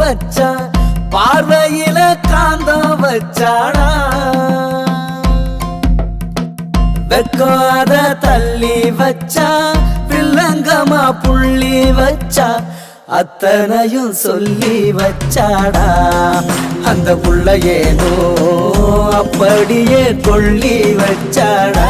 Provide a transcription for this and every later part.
வச்சா பார்வையில காந்தம் வச்சாடா வெக்காத தள்ளி வச்சா வில்லங்கமா புள்ளி வச்சா அத்தனையும் சொல்லி வச்சாடா அந்த புள்ள ஏனோ அப்படியே கொள்ளி வச்சாடா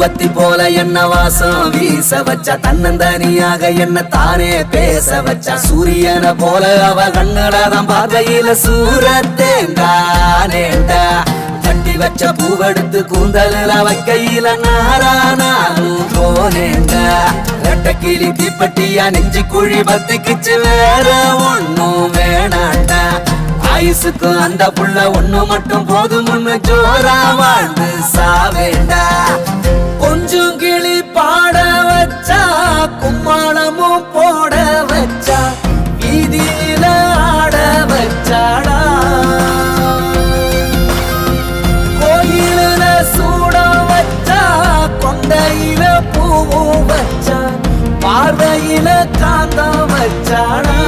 பத்தி போல என்ன வாசம் வீச வச்சா தன்னந்தனியாக என்ன தானே பேச வச்சா சூரியனை போல அவ கண்ணடாதான் பார்வையில சூரத்தேங்கானேண்டா கட்டி வச்ச பூவெடுத்து கூந்தல வைக்கையில நாரானாலும் போனேண்டா ரெட்ட கிளி தீப்பட்டியா நெஞ்சு குழி பத்திக்குச்சு வேற ஒண்ணும் வேணாண்டா ஆயுசுக்கு அந்த புள்ள ஒண்ணு மட்டும் போதும்னு ஜோரா வாழ்ந்து சாவேண்டா கொஞ்சம் கிளி பாட வச்சா கும்மாளமும் போட வச்சா வீதியில ஆட வச்சாடா கோயில சூட வச்சா கொண்டையில பூவும் வச்சா பார்வையில காந்தம் வச்சாடா